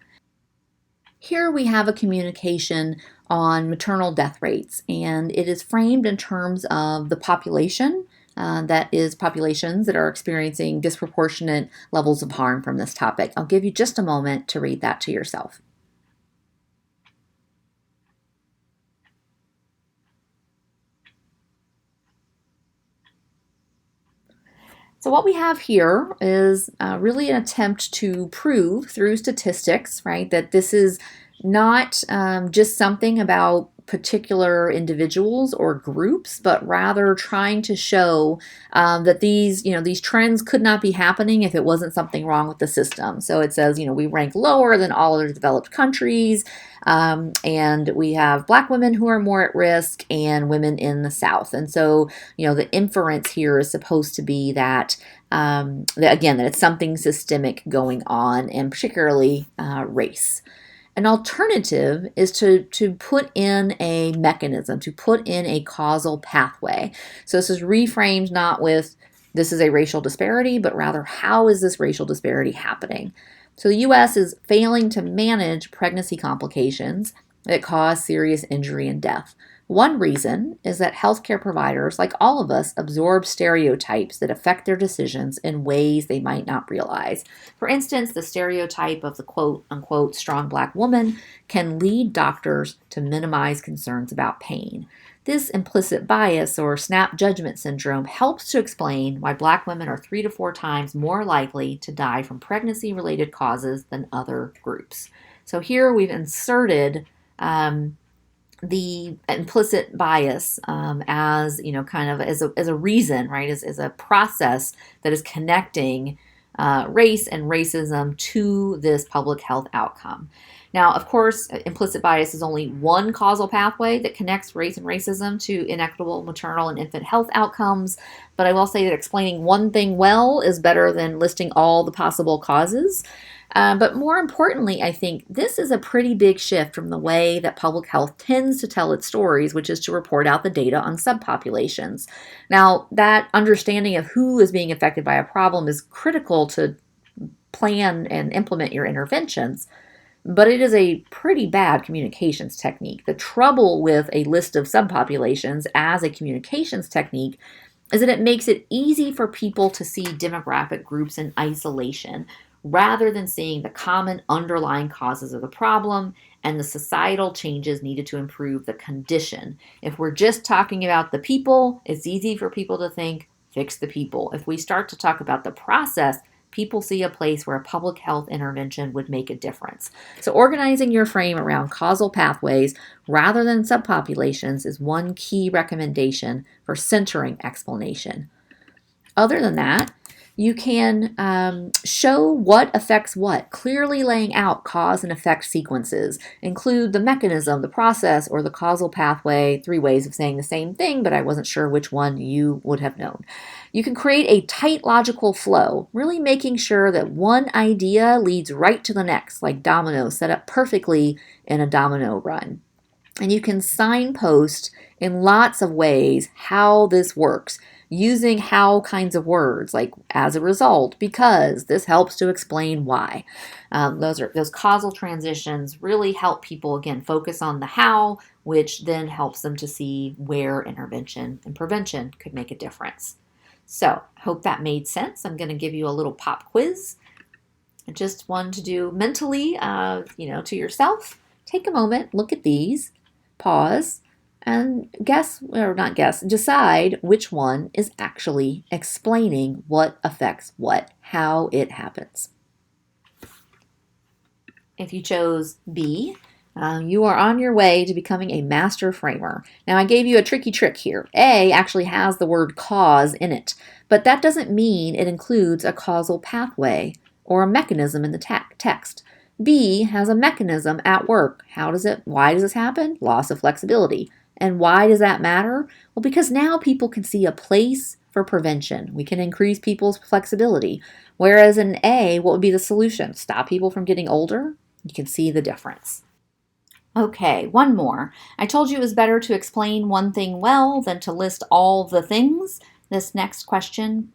Here we have a communication on maternal death rates, and it is framed in terms of the population. That is populations that are experiencing disproportionate levels of harm from this topic. I'll give you just a moment to read that to yourself. So what we have here is really an attempt to prove through statistics, right, that this is not just something about particular individuals or groups, but rather trying to show that these trends could not be happening if it wasn't something wrong with the system. So it says, we rank lower than all other developed countries, and we have Black women who are more at risk and women in the South. And so, the inference here is supposed to be that, that it's something systemic going on, and particularly race. An alternative is to put in a mechanism, to put in a causal pathway. So this is reframed not with this is a racial disparity, but rather how is this racial disparity happening? So the U.S. is failing to manage pregnancy complications that cause serious injury and death. One reason is that healthcare providers, like all of us, absorb stereotypes that affect their decisions in ways they might not realize. For instance, the stereotype of the quote-unquote strong Black woman can lead doctors to minimize concerns about pain. This implicit bias or snap judgment syndrome helps to explain why Black women are 3 to 4 times more likely to die from pregnancy-related causes than other groups. So here we've inserted the implicit bias as as a reason, right, as a process that is connecting race and racism to this public health outcome. Now, of course, implicit bias is only one causal pathway that connects race and racism to inequitable maternal and infant health outcomes, but I will say that explaining one thing well is better than listing all the possible causes. But more importantly, I think this is a pretty big shift from the way that public health tends to tell its stories, which is to report out the data on subpopulations. Now, that understanding of who is being affected by a problem is critical to plan and implement your interventions, but it is a pretty bad communications technique. The trouble with a list of subpopulations as a communications technique is that it makes it easy for people to see demographic groups in isolation, rather than seeing the common underlying causes of the problem and the societal changes needed to improve the condition. If we're just talking about the people, it's easy for people to think, fix the people. If we start to talk about the process, people see a place where a public health intervention would make a difference. So organizing your frame around causal pathways rather than subpopulations is one key recommendation for centering explanation. Other than that, you can show what affects what, clearly laying out cause and effect sequences. Include the mechanism, the process, or the causal pathway, 3 ways of saying the same thing, but I wasn't sure which one you would have known. You can create a tight logical flow, really making sure that one idea leads right to the next, like dominoes set up perfectly in a domino run. And you can signpost in lots of ways how this works, using how kinds of words, like as a result, because this helps to explain why. Those causal transitions really help people, again, focus on the how, which then helps them to see where intervention and prevention could make a difference. So, I hope that made sense. I'm going to give you a little pop quiz. Just one to do mentally, to yourself. Take a moment, look at these, pause, and decide which one is actually explaining what affects what, how it happens. If you chose B, you are on your way to becoming a master framer. Now, I gave you a tricky trick here. A actually has the word cause in it, but that doesn't mean it includes a causal pathway or a mechanism in the text. B has a mechanism at work. Why does this happen? Loss of flexibility. And why does that matter? Well, because now people can see a place for prevention. We can increase people's flexibility. Whereas in A, what would be the solution? Stop people from getting older? You can see the difference. Okay, one more. I told you it was better to explain one thing well than to list all the things. This next question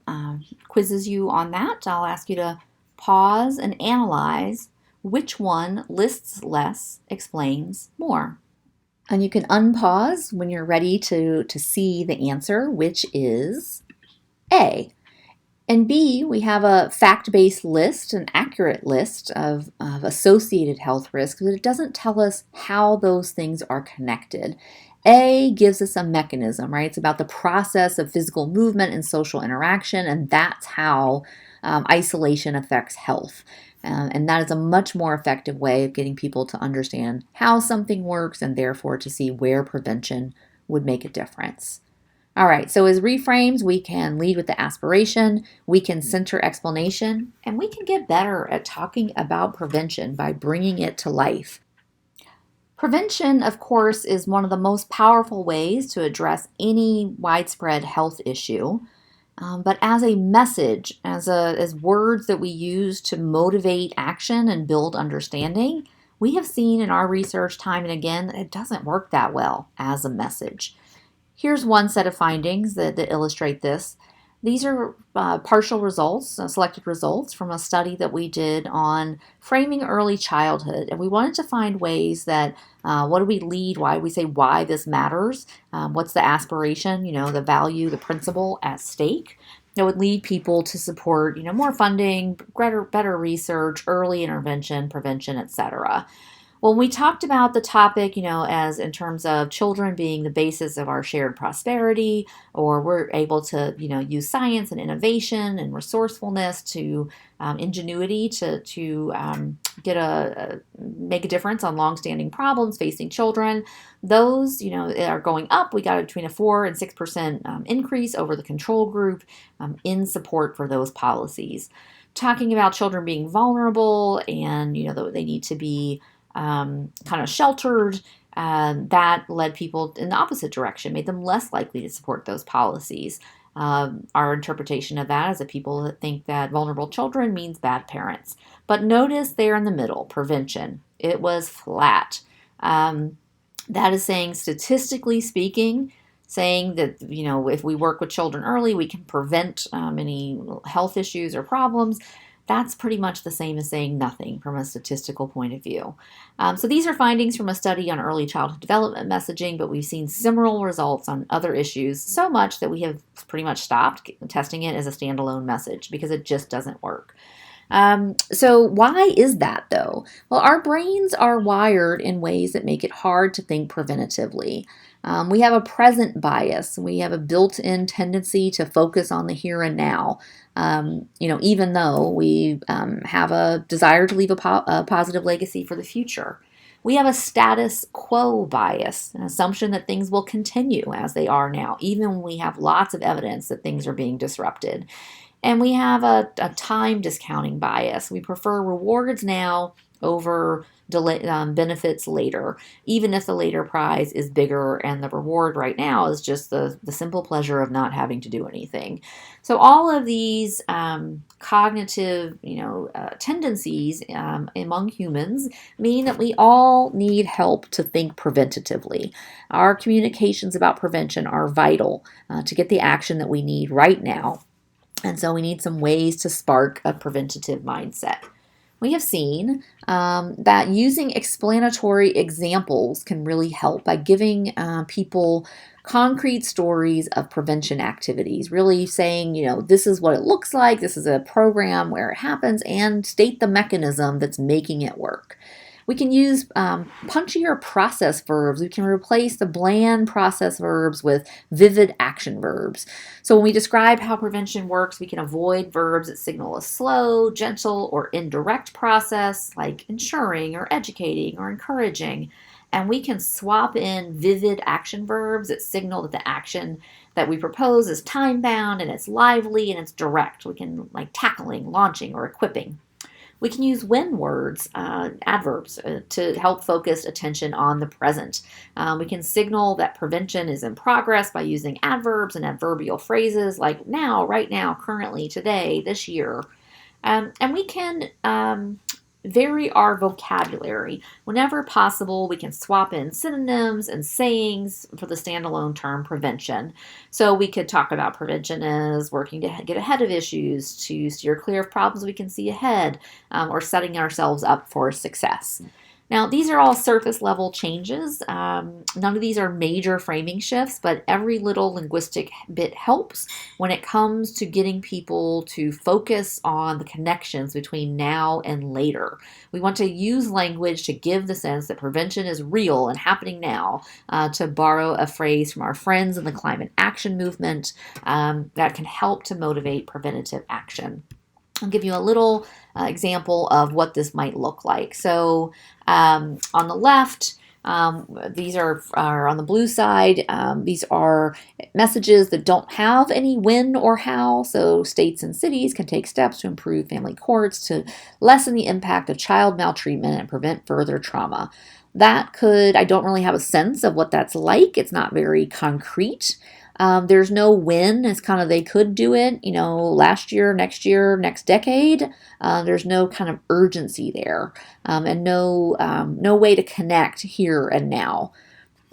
quizzes you on that. I'll ask you to pause and analyze which one lists less, explains more. And you can unpause when you're ready to see the answer, which is A. In B, we have a fact-based list, an accurate list of associated health risks, but it doesn't tell us how those things are connected. A gives us a mechanism, right? It's about the process of physical movement and social interaction, and that's how isolation affects health. And that is a much more effective way of getting people to understand how something works and therefore to see where prevention would make a difference. All right, so as reframes, we can lead with the aspiration, we can center explanation, and we can get better at talking about prevention by bringing it to life. Prevention, of course, is one of the most powerful ways to address any widespread health issue. But as a message, as words that we use to motivate action and build understanding, we have seen in our research time and again that it doesn't work that well as a message. Here's one set of findings that illustrate this. These are partial results, selected results from a study that we did on framing early childhood. And we wanted to find ways that, what do we lead, why we say why this matters, what's the aspiration, the value, the principle at stake that would lead people to support, more funding, better research, early intervention, prevention, etc. When we talked about the topic, as in terms of children being the basis of our shared prosperity, or we're able to, use science and innovation and resourcefulness to ingenuity to make a difference on longstanding problems facing children, those, are going up. We got between a 4 and 6% increase over the control group in support for those policies. Talking about children being vulnerable and, they need to be kind of sheltered, that led people in the opposite direction, made them less likely to support those policies. Our interpretation of that is that people that think that vulnerable children means bad parents. But notice there in the middle, prevention, it was flat. That is saying, statistically speaking, saying that, if we work with children early, we can prevent any health issues or problems. That's pretty much the same as saying nothing from a statistical point of view. So these are findings from a study on early childhood development messaging, but we've seen similar results on other issues, so much that we have pretty much stopped testing it as a standalone message because it just doesn't work. So why is that though? Well, our brains are wired in ways that make it hard to think preventatively. We have a present bias. We have a built-in tendency to focus on the here and now. Even though we have a desire to leave a positive legacy for the future. We have a status quo bias, an assumption that things will continue as they are now, even when we have lots of evidence that things are being disrupted. And we have a time discounting bias. We prefer rewards now over benefits later, even if the later prize is bigger and the reward right now is just the simple pleasure of not having to do anything. So all of these cognitive tendencies among humans mean that we all need help to think preventatively. Our communications about prevention are vital to get the action that we need right now. And so we need some ways to spark a preventative mindset. We have seen that using explanatory examples can really help by giving people concrete stories of prevention activities, really saying, this is what it looks like, this is a program where it happens, and state the mechanism that's making it work. We can use punchier process verbs. We can replace the bland process verbs with vivid action verbs. So when we describe how prevention works, we can avoid verbs that signal a slow, gentle, or indirect process, like ensuring or educating or encouraging. And we can swap in vivid action verbs that signal that the action that we propose is time-bound and it's lively and it's direct. We can like tackling, launching, or equipping. We can use when words, adverbs, to help focus attention on the present. We can signal that prevention is in progress by using adverbs and adverbial phrases like now, right now, currently, today, this year. And we can vary our vocabulary. Whenever possible, we can swap in synonyms and sayings for the standalone term prevention. So we could talk about prevention as working to get ahead of issues, to steer clear of problems we can see ahead, or setting ourselves up for success. Now, these are all surface level changes. None of these are major framing shifts, but every little linguistic bit helps when it comes to getting people to focus on the connections between now and later. We want to use language to give the sense that prevention is real and happening now, to borrow a phrase from our friends in the climate action movement, that can help to motivate preventative action. I'll give you a little example of what this might look like. So on the left, these are on the blue side. These are messages that don't have any when or how. So states and cities can take steps to improve family courts to lessen the impact of child maltreatment and prevent further trauma. That could, I don't really have a sense of what that's like. It's not very concrete. There's no when. It's kind of they could do it, last year, next decade. There's no kind of urgency there, and no way to connect here and now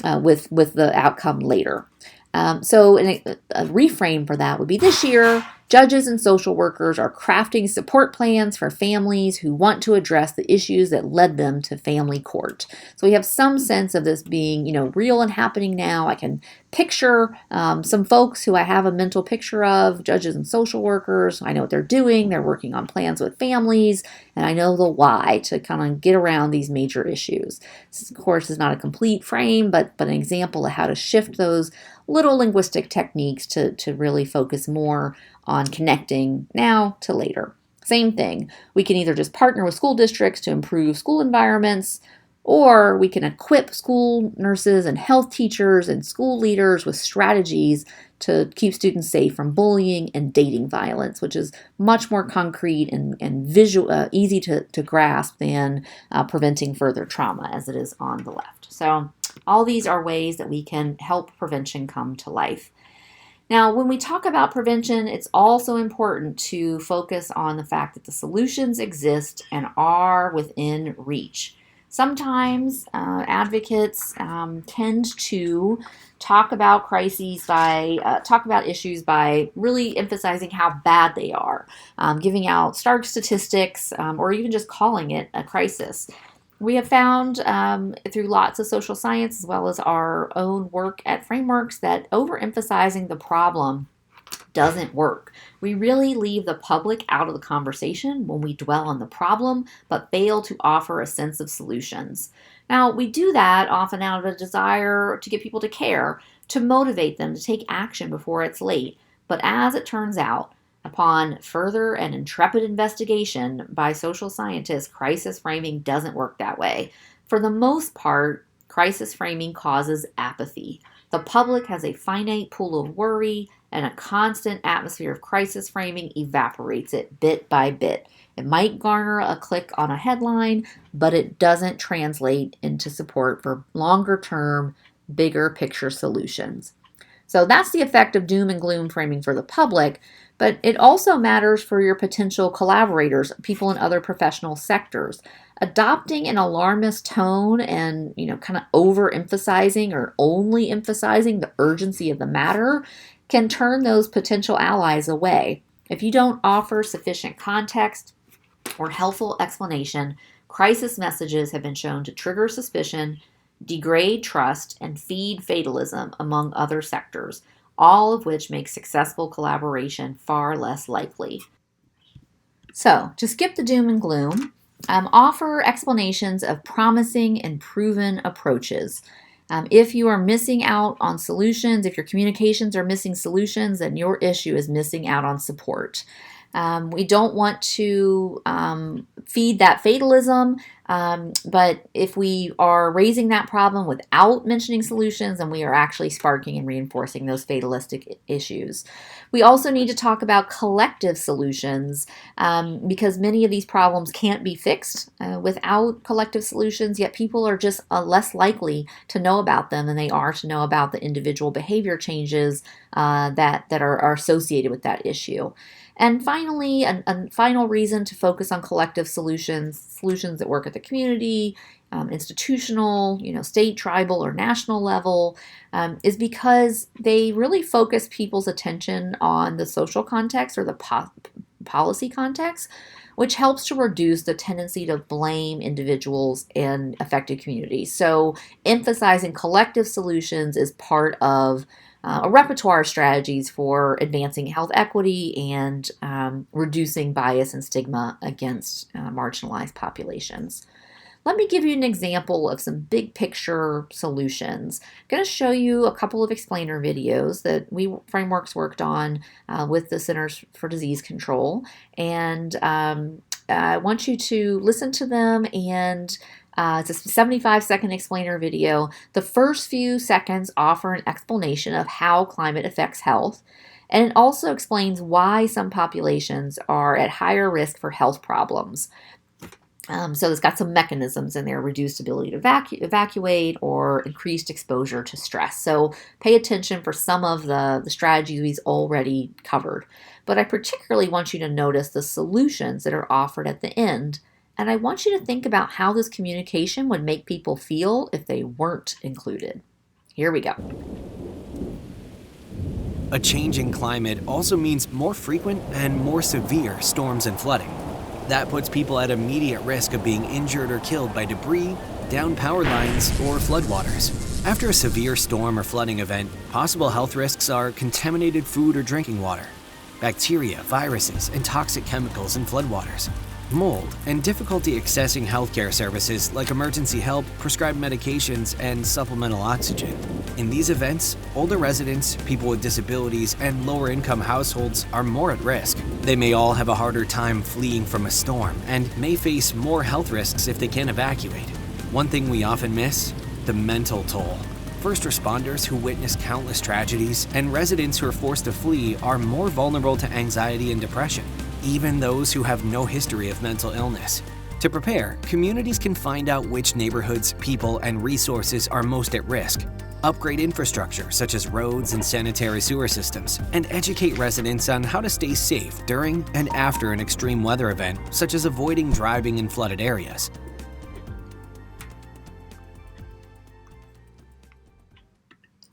with the outcome later. So a reframe for that would be this year, judges and social workers are crafting support plans for families who want to address the issues that led them to family court. So we have some sense of this being, real and happening now. I can picture some folks who I have a mental picture of, judges and social workers. I know what they're doing. They're working on plans with families, and I know the why to kind of get around these major issues. This, of course, is not a complete frame, but an example of how to shift those little linguistic techniques to really focus more on connecting now to later. Same thing. We can either just partner with school districts to improve school environments, or we can equip school nurses and health teachers and school leaders with strategies to keep students safe from bullying and dating violence, which is much more concrete and visual, easy to grasp than preventing further trauma as it is on the left. So all these are ways that we can help prevention come to life. Now, when we talk about prevention, it's also important to focus on the fact that the solutions exist and are within reach. Sometimes advocates tend to talk about crises talk about issues by really emphasizing how bad they are, giving out stark statistics, or even just calling it a crisis. We have found through lots of social science as well as our own work at Frameworks that overemphasizing the problem doesn't work. We really leave the public out of the conversation when we dwell on the problem, but fail to offer a sense of solutions. Now, we do that often out of a desire to get people to care, to motivate them to take action before it's late. But as it turns out, upon further and intrepid investigation by social scientists, crisis framing doesn't work that way. For the most part, crisis framing causes apathy. The public has a finite pool of worry, and a constant atmosphere of crisis framing evaporates it bit by bit. It might garner a click on a headline, but it doesn't translate into support for longer-term, bigger picture solutions. So that's the effect of doom and gloom framing for the public, but it also matters for your potential collaborators, people in other professional sectors. Adopting an alarmist tone and, kind of overemphasizing or only emphasizing the urgency of the matter can turn those potential allies away. If you don't offer sufficient context or helpful explanation, crisis messages have been shown to trigger suspicion, degrade trust, and feed fatalism among other sectors, all of which make successful collaboration far less likely. So, to skip the doom and gloom, offer explanations of promising and proven approaches. If you are missing out on solutions, if your communications are missing solutions, then your issue is missing out on support. We don't want to feed that fatalism, but if we are raising that problem without mentioning solutions, then we are actually sparking and reinforcing those fatalistic issues. We also need to talk about collective solutions because many of these problems can't be fixed without collective solutions, yet people are just less likely to know about them than they are to know about the individual behavior changes that are associated with that issue. And finally, a final reason to focus on collective solutions that work at the community, institutional, state, tribal, or national level, is because they really focus people's attention on the social context or the policy context. which helps to reduce the tendency to blame individuals and affected communities. So emphasizing collective solutions is part of a repertoire of strategies for advancing health equity and reducing bias and stigma against marginalized populations. Let me give you an example of some big picture solutions. I'm going to show you a couple of explainer videos that Frameworks worked on with the Centers for Disease Control, and I want you to listen to them, and it's a 75-second explainer video. The first few seconds offer an explanation of how climate affects health, and it also explains why some populations are at higher risk for health problems. So it's got some mechanisms in there: reduced ability to evacuate or increased exposure to stress. So pay attention for some of the strategies we've already covered. But I particularly want you to notice the solutions that are offered at the end. And I want you to think about how this communication would make people feel if they weren't included. Here we go. A changing climate also means more frequent and more severe storms and flooding. That puts people at immediate risk of being injured or killed by debris, downed power lines, or floodwaters. After a severe storm or flooding event, possible health risks are contaminated food or drinking water, bacteria, viruses, and toxic chemicals in floodwaters, mold, and difficulty accessing healthcare services like emergency help, prescribed medications, and supplemental oxygen. In these events, older residents, people with disabilities, and lower-income households are more at risk. They may all have a harder time fleeing from a storm and may face more health risks if they can't evacuate. One thing we often miss: the mental toll. First responders who witness countless tragedies and residents who are forced to flee are more vulnerable to anxiety and depression, even those who have no history of mental illness. To prepare, communities can find out which neighborhoods, people, and resources are most at risk, upgrade infrastructure such as roads and sanitary sewer systems, and educate residents on how to stay safe during and after an extreme weather event, such as avoiding driving in flooded areas.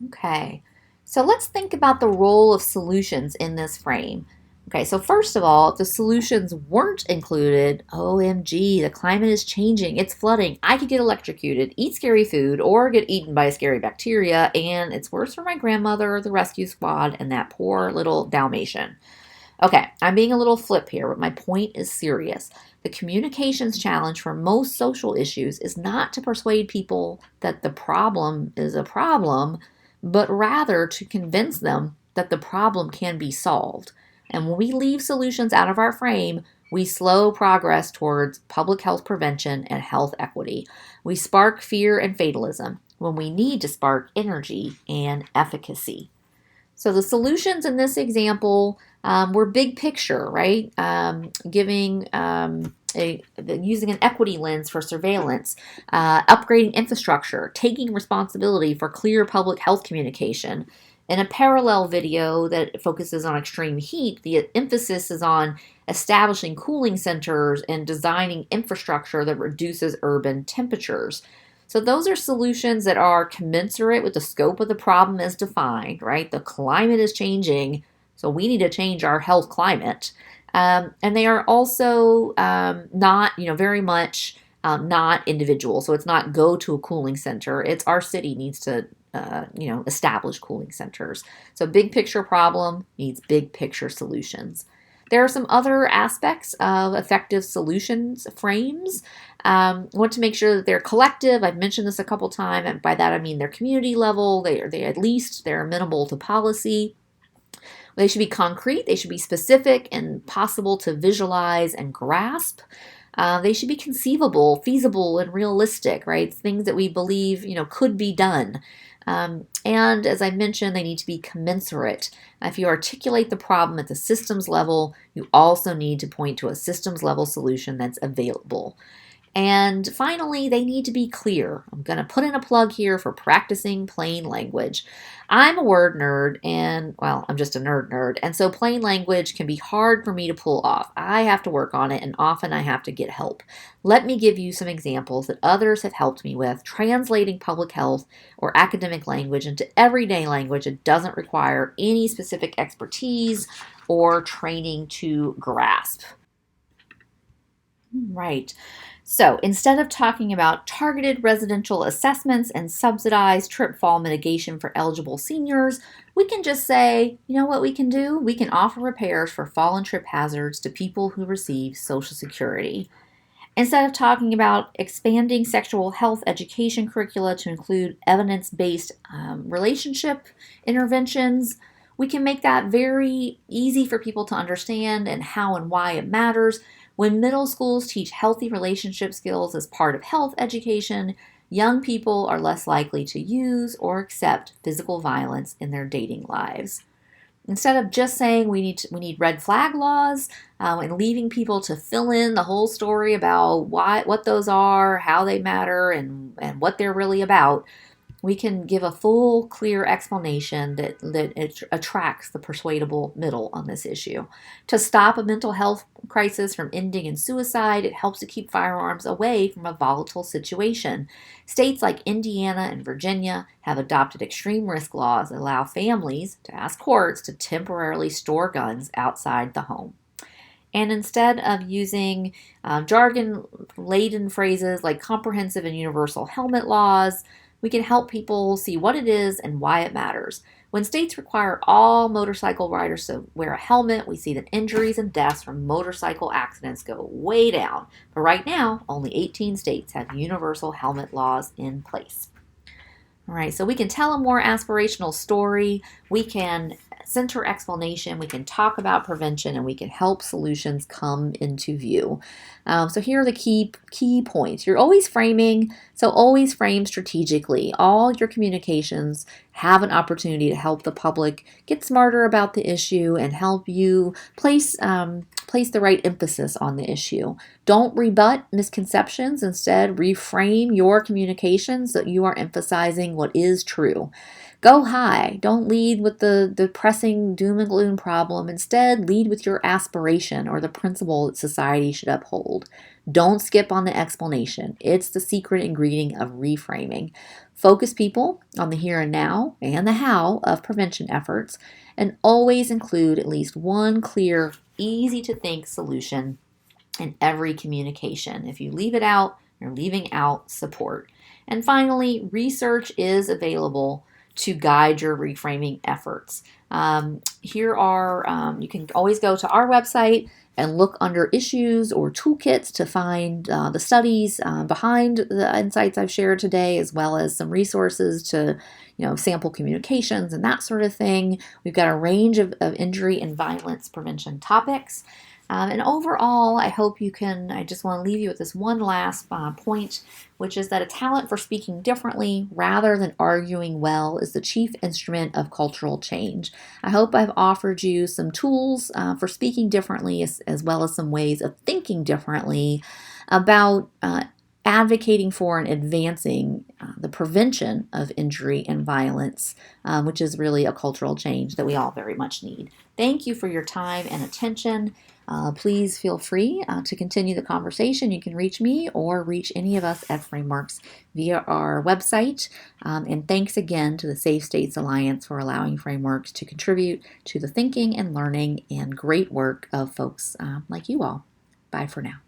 Okay, so let's think about the role of solutions in this frame. Okay, so first of all, if the solutions weren't included, OMG, the climate is changing, it's flooding, I could get electrocuted, eat scary food, or get eaten by a scary bacteria, and it's worse for my grandmother, the rescue squad, and that poor little Dalmatian. Okay, I'm being a little flip here, but my point is serious. The communications challenge for most social issues is not to persuade people that the problem is a problem, but rather to convince them that the problem can be solved. And when we leave solutions out of our frame, we slow progress towards public health prevention and health equity. We spark fear and fatalism when we need to spark energy and efficacy. So the solutions in this example were big picture, right? Using an equity lens for surveillance, upgrading infrastructure, taking responsibility for clear public health communication. In a parallel video that focuses on extreme heat, the emphasis is on establishing cooling centers and designing infrastructure that reduces urban temperatures. So those are solutions that are commensurate with the scope of the problem as defined, right? The climate is changing, so we need to change our health climate. And they are also not, very much not individual. So it's not go to a cooling center. It's our city needs to establish cooling centers. So big picture problem needs big picture solutions. There are some other aspects of effective solutions frames. Want to make sure that they're collective. I've mentioned this a couple times, and by that I mean they're community level. They're amenable to policy. They should be concrete. They should be specific and possible to visualize and grasp. They should be conceivable, feasible, and realistic, right? Things that we believe, could be done. And as I mentioned, they need to be commensurate. If you articulate the problem at the systems level, you also need to point to a systems level solution that's available. And finally, they need to be clear. I'm going to put in a plug here for practicing plain language. I'm a word nerd, and, I'm just a nerd, and so plain language can be hard for me to pull off. I have to work on it, and often I have to get help. Let me give you some examples that others have helped me with, translating public health or academic language into everyday language that doesn't require any specific expertise or training to grasp. Right. So instead of talking about targeted residential assessments and subsidized trip fall mitigation for eligible seniors, we can just say, you know what we can do? We can offer repairs for fall and trip hazards to people who receive Social Security. Instead of talking about expanding sexual health education curricula to include evidence-based relationship interventions, we can make that very easy for people to understand and how and why it matters. When middle schools teach healthy relationship skills as part of health education, young people are less likely to use or accept physical violence in their dating lives. Instead of just saying we need red flag laws and leaving people to fill in the whole story about what those are, how they matter, and what they're really about, we can give a full, clear explanation that it attracts the persuadable middle on this issue. To stop a mental health crisis from ending in suicide, it helps to keep firearms away from a volatile situation. States like Indiana and Virginia have adopted extreme risk laws that allow families to ask courts to temporarily store guns outside the home. And instead of using jargon-laden phrases like comprehensive and universal helmet laws, we can help people see what it is and why it matters. When states require all motorcycle riders to wear a helmet, we see that injuries and deaths from motorcycle accidents go way down. But right now, only 18 states have universal helmet laws in place. All right, so we can tell a more aspirational story, we can center explanation, we can talk about prevention, and we can help solutions come into view. So here are the key points. You're always framing, so always frame strategically. All your communications have an opportunity to help the public get smarter about the issue and help you place the right emphasis on the issue. Don't rebut misconceptions. Instead, reframe your communications so that you are emphasizing what is true. Go high. Don't lead with the pressing doom and gloom problem. Instead, lead with your aspiration or the principle that society should uphold. Don't skip on the explanation. It's the secret ingredient of reframing. Focus people on the here and now and the how of prevention efforts, and always include at least one clear, easy to think solution in every communication. If you leave it out, you're leaving out support. And finally, research is available to guide your reframing efforts. You can always go to our website and look under issues or toolkits to find the studies behind the insights I've shared today, as well as some resources to sample communications and that sort of thing. We've got a range of injury and violence prevention topics. And overall, I just want to leave you with this one last point, which is that a talent for speaking differently rather than arguing well is the chief instrument of cultural change. I hope I've offered you some tools for speaking differently, as well as some ways of thinking differently about advocating for and advancing the prevention of injury and violence, which is really a cultural change that we all very much need. Thank you for your time and attention. Please feel free to continue the conversation. You can reach me or reach any of us at Frameworks via our website. And thanks again to the Safe States Alliance for allowing Frameworks to contribute to the thinking and learning and great work of folks like you all. Bye for now.